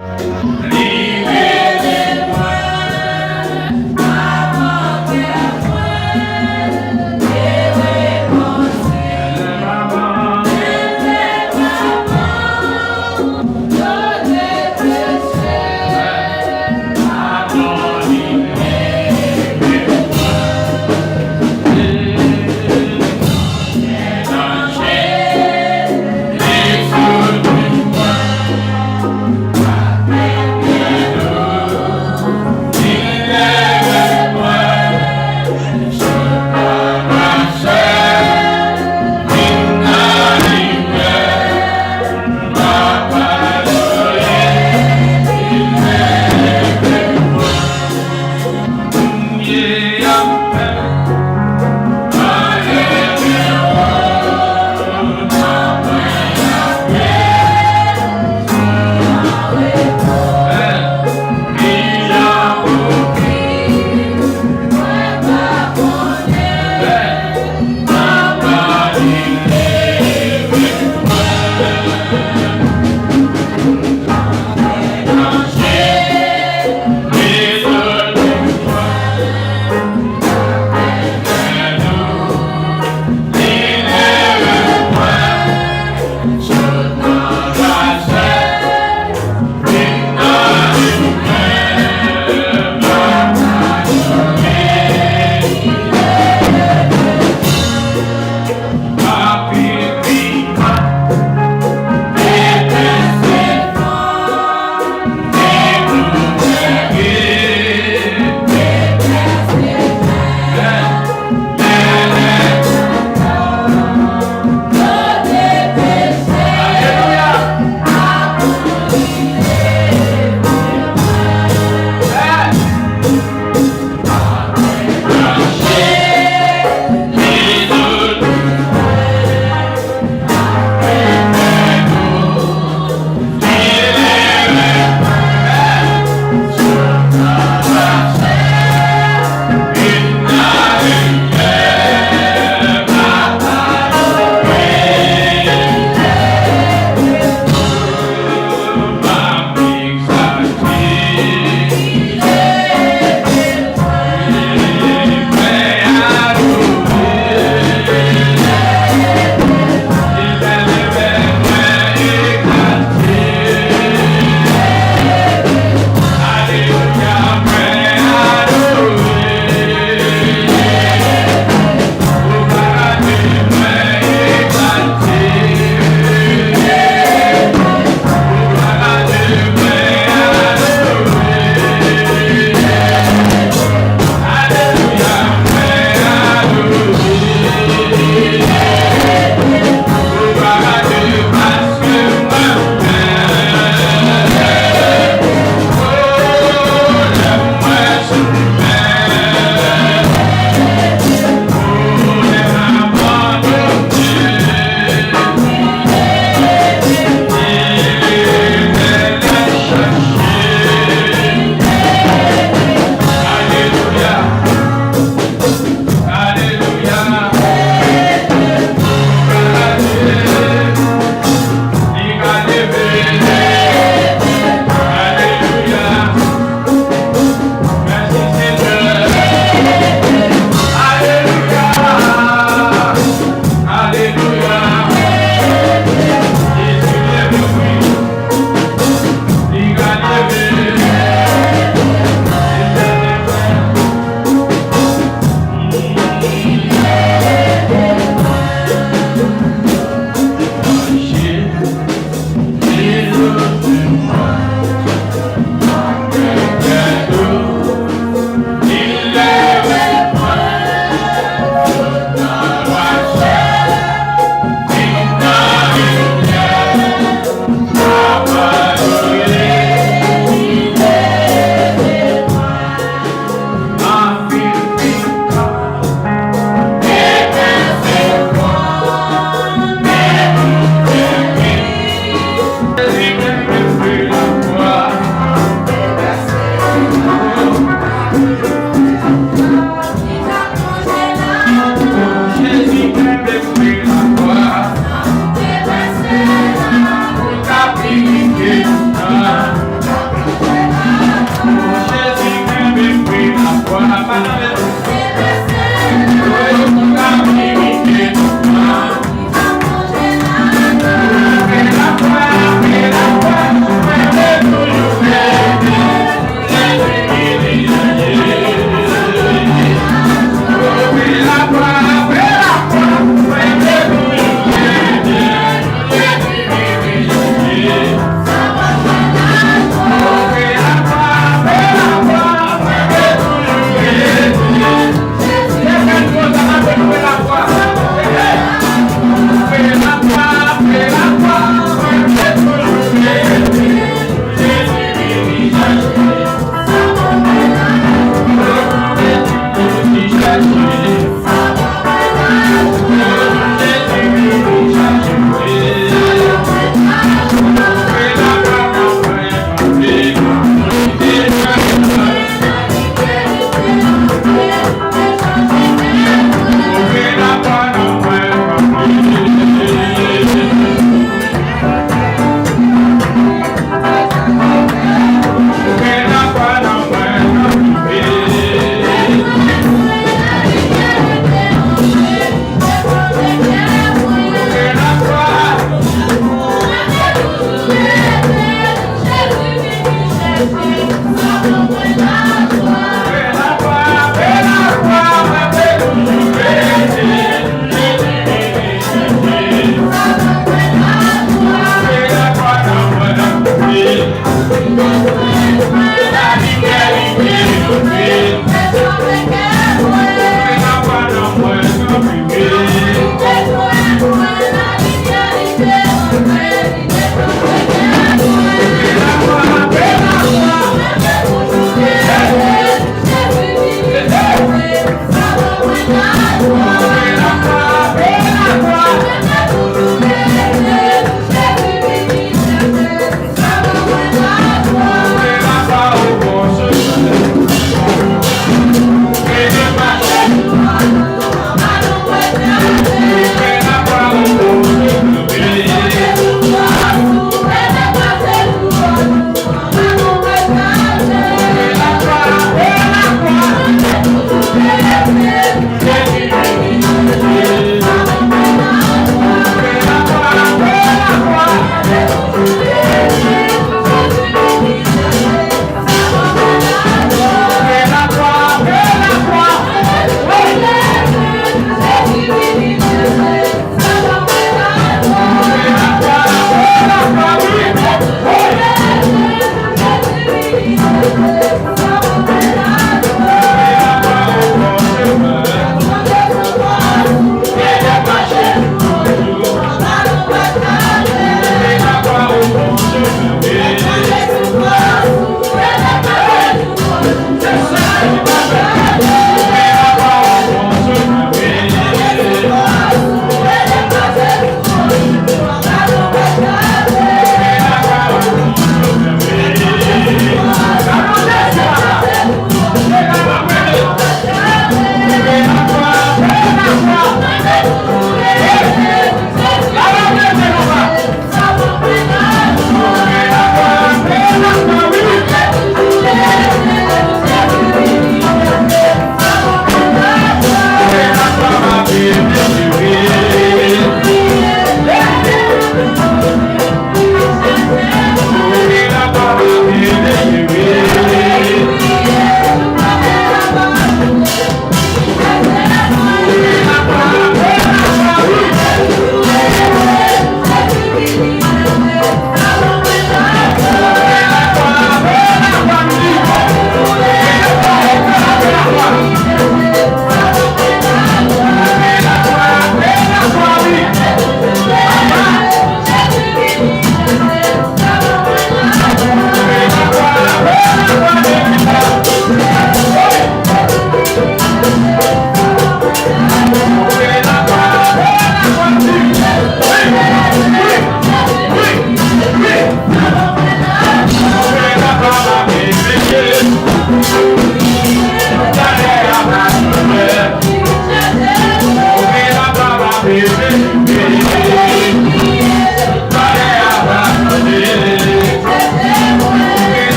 Yeah.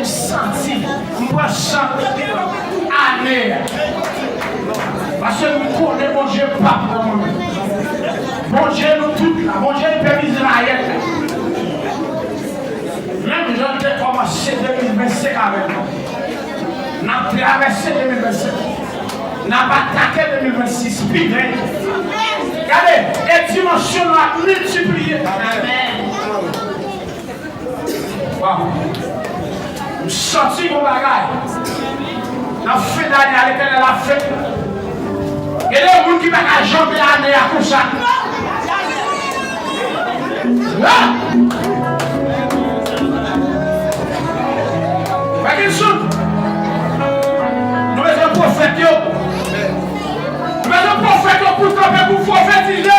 me sentir, moi chanter année. Parce que nous connaissons mon Dieu pas pour moi. Mon Dieu nous tous là, mon Dieu est Père Israël. Même je vais commencer 2025 avec nous. Nous avons traversé 2025. Nous avons attaqué 2026. Regardez, et dimension a multiplié. Amen. Wow. Nous sortis mon bagage. Dans la fin d'année, l'éternel a fait. Et les gens qui ne peuvent pas jamber l'année à comme ça. Pas qu'il souffle. Nous sommes un prophète. Nous sommes un prophète pour camper, pour prophétiser.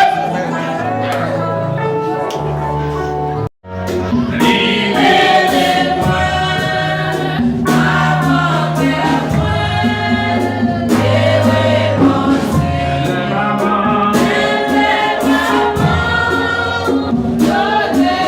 Yeah.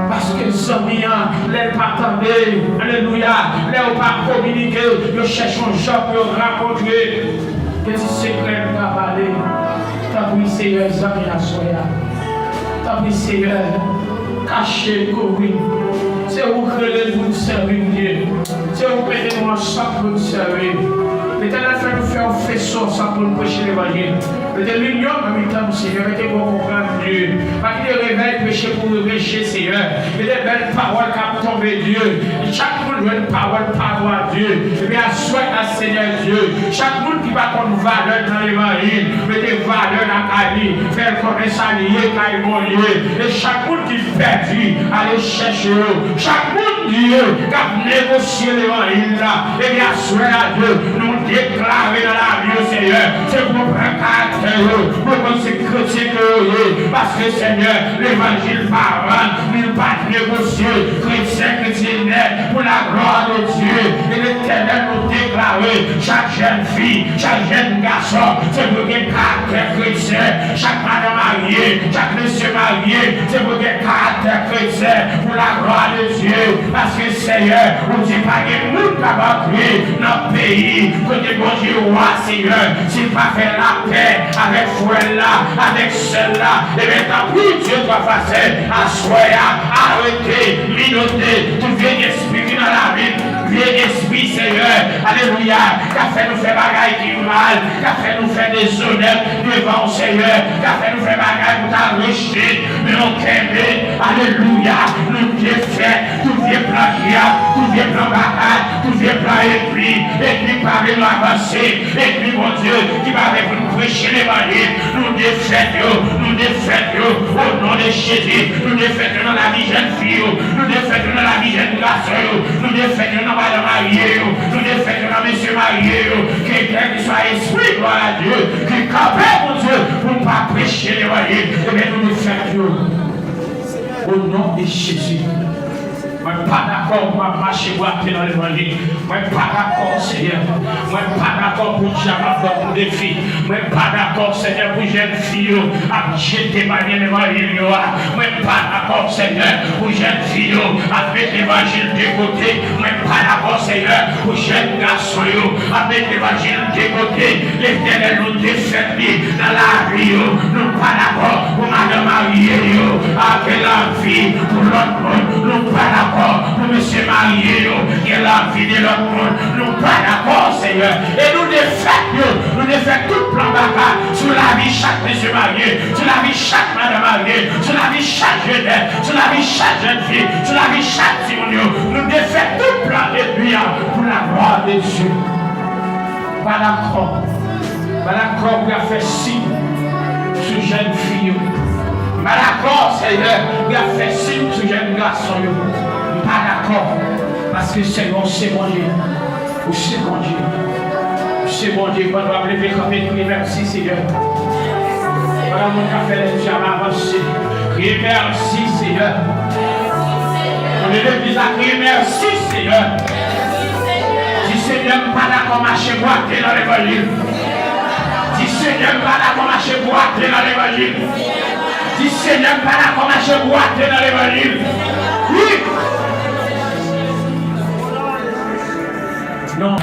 Parce que les amis, les pas attendez, alléluia, les pas communiquer, ils cherchent un job pour rencontrer. Petit secret de parler. T'as pris Seigneur, les amis à soya. T'as pris Seigneur, caché, courir. C'est vous créer pour nous servir Dieu. C'est vous payer nous ensemble pour nous servir. L'Éternel fait nous faire un faisceau ensemble pour nous prêcher l'évangile. Peut-être l'union en même temps, Seigneur, mettez pour comprendre Dieu. Pas qu'il réveille péché pour le péché, Seigneur. Et des belles paroles qui tombent Dieu. Chaque monde veut une parole par à Dieu. Et bien, souhaite à Seigneur Dieu. Chaque monde qui va prendre valeur dans l'évangile, mettez valeur dans la vie, faire connaître sa liée, et chaque monde qui perdu, allez chercher eux. Chaque monde Dieu qui a négocié l'évangile là, et bien, souhaite à Dieu, nous déclarer dans la vie, Seigneur. C'est pour prendre caractère, pour que c'est chrétien que parce que Seigneur, l'évangile parle, il pas négocier, chrétien, pour la gloire de Dieu. Et l'Éternel nous déclarer, chaque jeune fille, chaque jeune garçon, c'est pour que caractère chrétien, chaque madame mariée, chaque monsieur marié, c'est pour que caractère chrétien, pour la gloire de Dieu. Parce que Seigneur, on ne dit pas que nous avons créé dans le pays, que bon Dieu, roi Seigneur, s'il pas fait la paix avec frère là, avec celle-là, et bien tant pis, Dieu doit faire à soya, arrêter, minoter, tout vieil esprit qui dans la vie, vieil esprit Seigneur, alléluia, qui a fait nous faire bagaille qui mal, qui a fait nous faire des honneurs devant Seigneur, qui a fait nous faire bagaille pour t'enrichir, mais on t'aime, alléluia, nous défait, tout vieux plan tout vieux plan bagaille, tout vieux plan et puis par nous avancer, et puis mon Dieu, qui va avec nous prêcher l'évangile, nous défaitons, au nom de Jésus, nous défaitons dans la vie jeune fille, nous défaitons dans la vie jeune garçon, nous défaitons dans madame mariée, nous défaitons dans monsieur marié, quelqu'un qui soit esprit, gloire à Dieu, qui capable, mon Dieu, pour ne pas prêcher l'évangile, et bien nous défaitons, au nom de Jésus. Moi, pas d'accord pour marcher boiter dans l'évangile. Moi, pas d'accord, Seigneur. Moi, pas d'accord pour jamais pour défi. Moi, pas d'accord, Seigneur, pour jeune fille à jeter ma l'évangile. Moi, pas d'accord, Seigneur, pour jeune fille à mettre l'évangile de côté. Moi, pas d'accord, Seigneur, pour jeune garçon à mettre l'évangile de côté. L'Éternel nous défait dans la vie. Nous pas d'accord pour madame mariée avec la vie pour l'autre monde. Nous pas d'accord pour monsieur marié et la vie de l'autre monde. Nous pas d'accord, Seigneur. Et nous défaisons tout plan baka sur la vie chaque monsieur marié, sur la vie chaque madame mariée, sur la vie chaque jeune, sur la vie chaque jeune fille, sur la vie chaque Simonio. Nous défaisons tout plan de Dieu pour la gloire de Dieu. Pas d'accord. Pas d'accord pour faire signe sur jeune fille. Pas d'accord, Seigneur, pour faire signe sur jeune garçon. Pas d'accord. Parce que Seigneur, c'est mon Dieu. C'est mon Dieu. C'est mon Dieu. Quand on va lever comme une merci, Seigneur. Voilà mon café, les gens avancé. Criez merci, Seigneur. On est l'église à crier merci, Seigneur. Si Seigneur, pas d'accord, marcher boiter dans l'évangile. Si Seigneur, pas d'accord, marcher boiter dans l'évangile. Si Seigneur, pas d'accord, marcher boiter dans l'évangile. Oui. Non.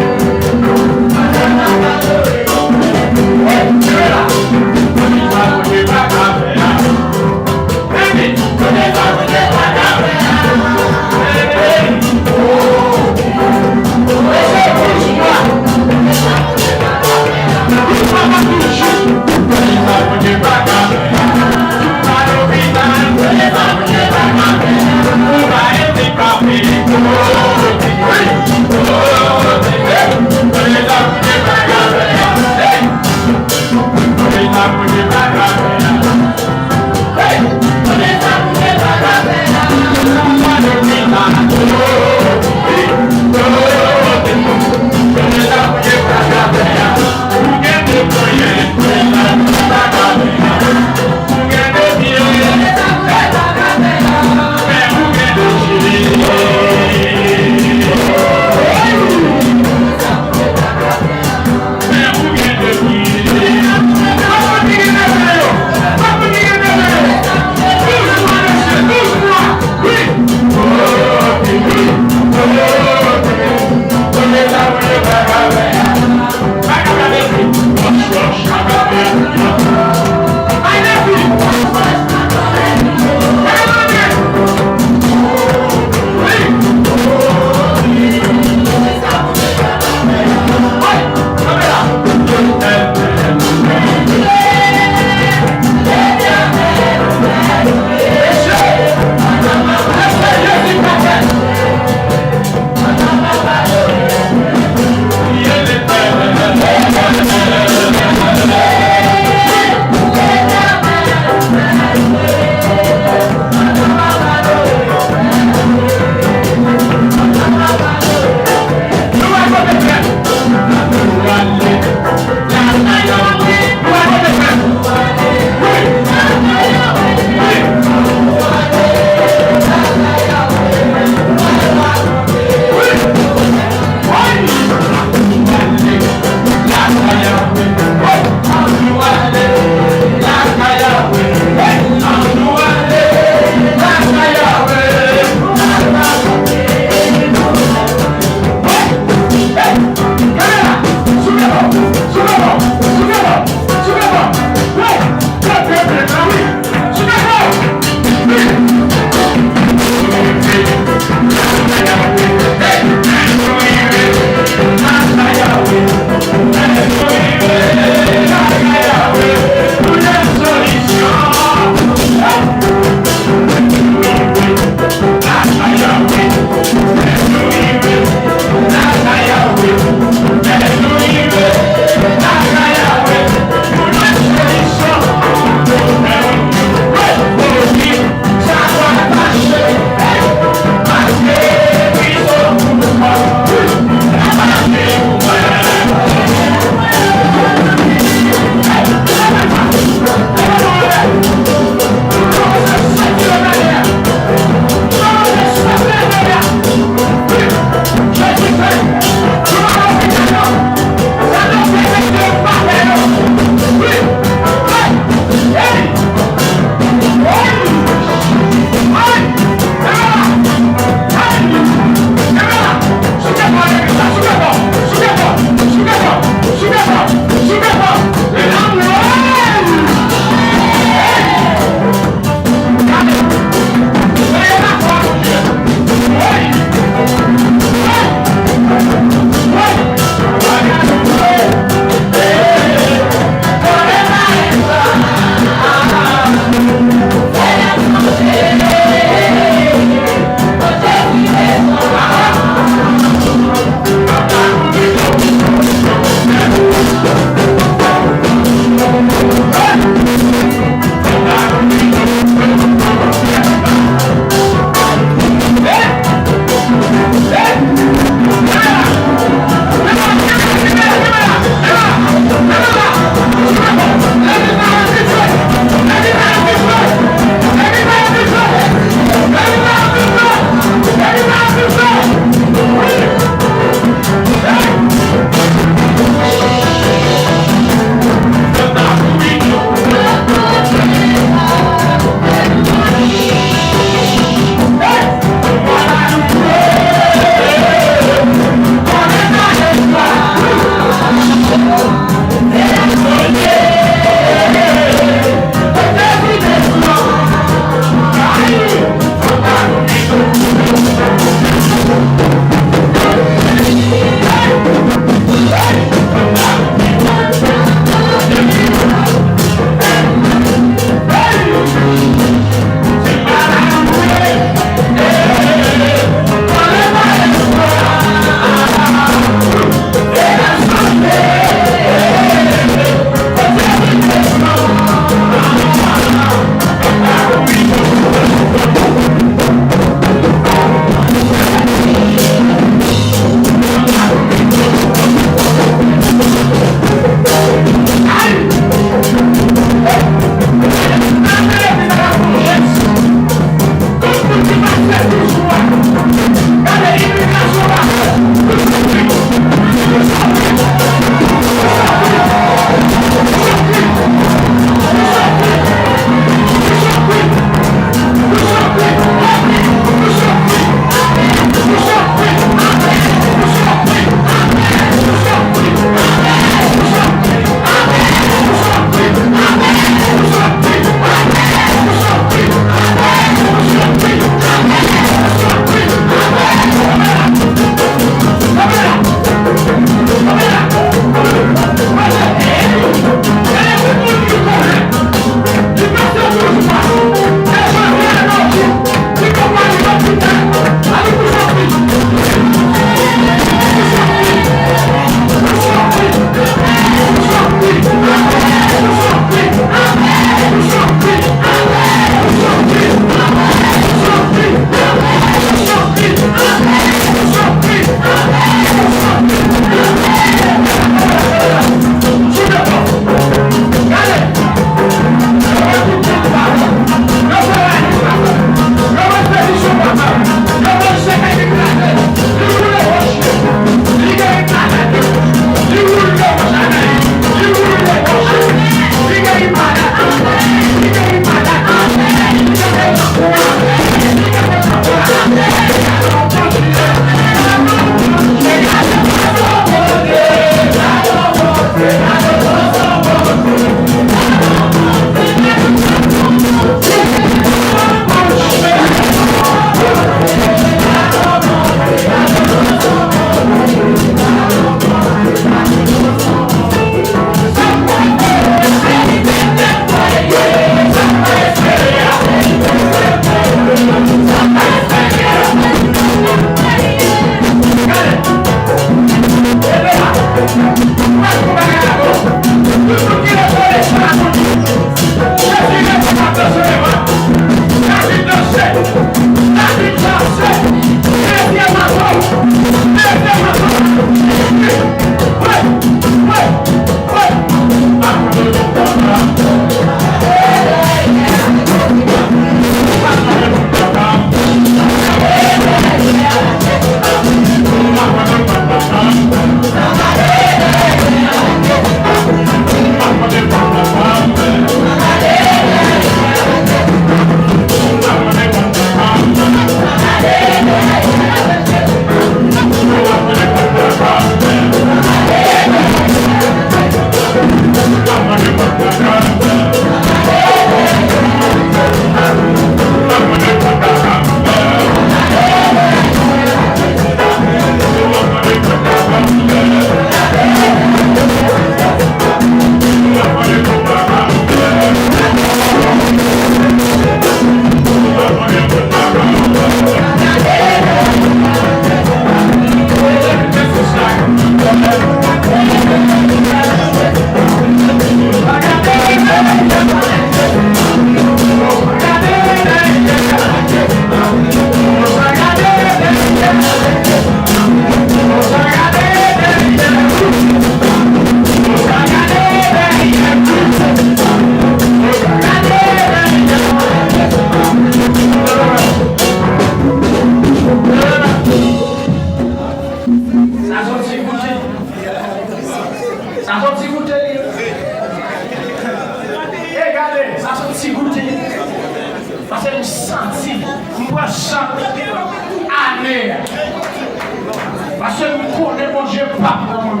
Parce que nous connaissons mon Dieu pas pour nous.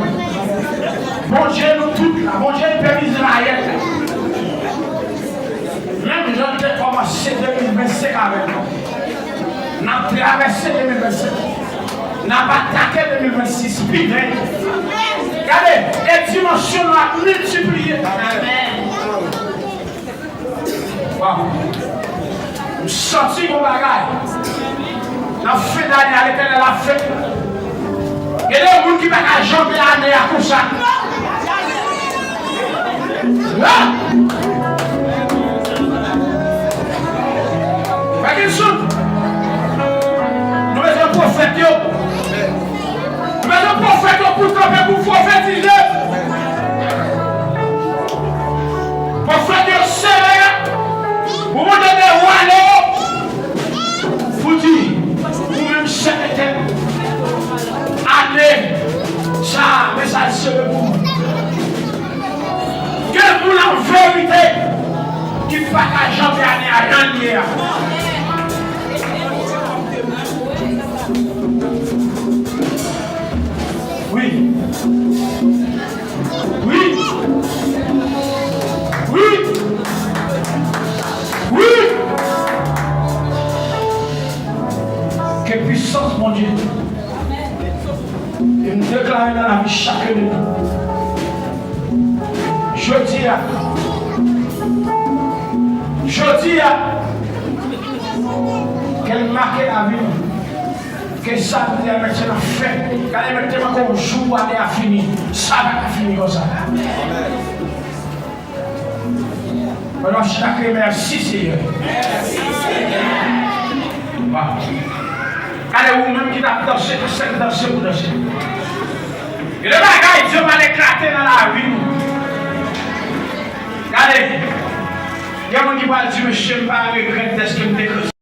Mon Dieu nous tout là. Mon Dieu est Père Israël. Même je ne commencé 2025 avec nous. Nous avons traversé 2025. Nous avons attaqué 2026. Regardez, les dimensions nous multiplié. Wow. Nous sortis mon bagage. Nous avons fait d'année, l'éternel a fait. Et les gens qui ne peuvent pas jamber l'année à tout ça. Pas qu'il souffle. Nous mettons un prophète. Nous mettons un prophète pour camper, pour prophétiser. Prophète serré. Pour vous donner des rois. Vous dites, vous-même, c'est année, ça, mais ça c'est le bout. Que pour la vérité, qui ne fait pas jamais année à rien. Oui. Oui. Oui. Oui. Quelle puissance, mon Dieu. Et nous déclarons dans la vie chacun de nous. Je dis qu'elle marque la vie. Que ça nous dit maintenant fait. Quand elle maintenant comme jour elle a fini. Ça va finir comme ça. Alors chacun merci Seigneur. Allez vous-même qui t'a dansé, vous dansez. Et le bagage, Dieu va l'éclater dans la vie. Regardez, il y a des gens qui vont dire, je ne sais pas regretter ce que je